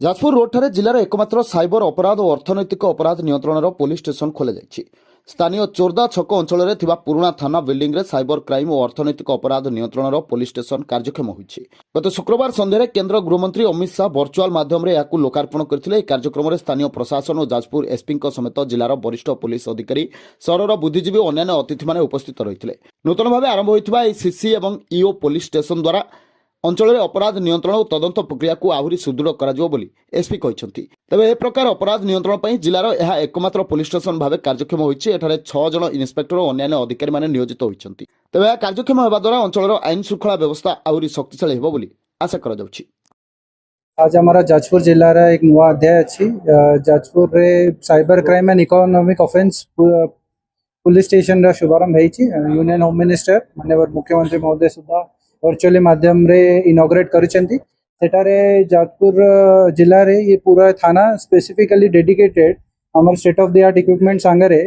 ଯାଜପୁର ରୋଡଠାରେ ଜିଲ୍ଲାର ଏକମାତ୍ର ସାଇବର ଅପରାଧ ଓ ଅର୍ଥନୈତିକ ଅପରାଧ ନିୟନ୍ତ୍ରଣର ପୋଲିସ ଷ୍ଟେସନ ଖୋଲାଯାଇଛି। ସ୍ଥାନୀୟ ଚୋର୍ଦା ଛକ ଅଞ୍ଚଳରେ ଥିବା ପୁରୁଣା ଥାନା ବିଲ୍ଡିଂରେ ସାଇବର କ୍ରାଇମ୍ ଓ ଅର୍ଥନୈତିକ ଅପରାଧ ନିୟନ୍ତ୍ରଣର ପୋଲିସ ଷ୍ଟେସନ କାର୍ଯ୍ୟକ୍ଷମ ହୋଇଛି। ଗତ ଶୁକ୍ରବାର ସନ୍ଧ୍ୟାରେ କେନ୍ଦ୍ର ଗୃହମନ୍ତ୍ରୀ ଅମିତ ଶାହ ଭର୍ଚୁଆଲ ମାଧ୍ୟମରେ ଏହାକୁ ଲୋକାର୍ପଣ କରିଥିଲେ। ଏହି କାର୍ଯ୍ୟକ୍ରମରେ ସ୍ଥାନୀୟ ପ୍ରଶାସନ ଓ ଯାଜପୁର ଏସ୍ପିଙ୍କ ସମେତ ଜିଲ୍ଲାର ବରିଷ୍ଠ ପୋଲିସ ଅଧିକାରୀ, ସହରର ବୁଦ୍ଧିଜୀବୀ ଓ ଅନ୍ୟାନ୍ୟ ଅତିଥିମାନେ ଉପସ୍ଥିତ ରହିଥିଲେ। ନୂତନ ଭାବେ ଆରମ୍ଭ ହୋଇଥିବା ଏହି ସିସି ଏବଂ ଇଓ ପୋଲିସ ଷ୍ଟେସନ ଦ୍ୱାରା ଅଞ୍ଚଳରେ ଅପରାଧ ନିୟନ୍ତ୍ରଣ ଓ ତଦନ୍ତ ପ୍ରକ୍ରିୟାକୁ ଆହୁରି ସୁଦୃଢ଼ କରାଯିବ ବୋଲି ଏସ୍ପି କହିଛନ୍ତି। ତେବେ ଏ ପ୍ରକାର ଅପରାଧ ନିୟନ୍ତ୍ରଣ ପାଇଁ ଜିଲ୍ଲାର ଏହା ଏକମାତ୍ର ପୋଲିସ ଷ୍ଟେସନ ଭାବେ କାର୍ଯ୍ୟକ୍ଷମ ହୋଇଛି। ଏଠାରେ 6 ଜଣ ଇନ୍ସପେକ୍ଟର ଓ ଅନ୍ୟାନ୍ୟ ଅଧିକାରୀମାନେ ନିୟୋଜିତ ହୋଇଛନ୍ତି। ତେବେ ଏହା କାର୍ଯ୍ୟକ୍ଷମ ହେବା ଦ୍ୱାରା ଅଞ୍ଚଳର ଆଇନ ଶୃଙ୍ଖଳା ବ୍ୟବସ୍ଥା ଆହୁରି ଶକ୍ତିଶାଳୀ ହେବ ବୋଲି ଆଶା କରାଯାଉଛି। आज हमारा जाजपुर जिलार एक नुआ अध्याय अच्छी जाजपुर रे cyber crime and economic offence police station रा शुभारंभ होईची। यूनियन होम मिनिस्टर माननीय मुख्यमंत्री महोदय सुधा वर्चुअली माध्यम रे इनॉग्रेट करिसेंती। सेटारे जाजपुर जिला रे ये पूरा थाना स्पेसिफिकली डेडिकेटेड हमर state of the art equipment सांगरे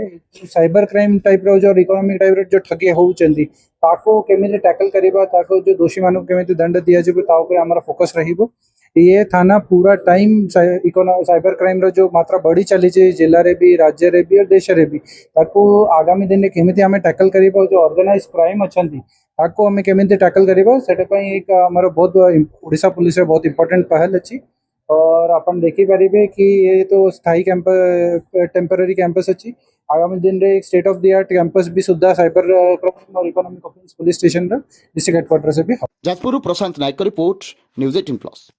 साइबर क्राइम टाइप रो जो इकोनॉमिक टाइप रो जो ठगी होउचंदी ताको केमिति टैकल करबा, ताको जो दोषी मानक केमिति दंड दिया जेबो ता ऊपर हमरा फोकस रहिबो। ये थाना पूरा टाइम साइबर क्राइम रो जो मात्रा बढ़ी चली जिले रे भी, राज्य रे भी और देश रे भी, ताको आगामी दिन केमिति हमें टैकल करिबो। जो ऑर्गेनाइज क्राइम अछंती ताको हमें केमिति टैकल करिबो, सेटे पई एक हमर बहुत ओडिशा पुलिस रे बहुत इंपोर्टेंट पहल अछि। और अपन देखी पारिबे कि ये तो स्थायी कैंपस टेम्पररी कैंपस अच्छी। आगामी दिन रे state of the art campus भी सुधा साइबर क्राइम और economic offence police station district headquarter से भी। ଯାଜପୁରରୁ ପ୍ରଶାନ୍ତ ନାୟକ रिपोर्ट, ନ୍ୟୁଜ୍ 18+।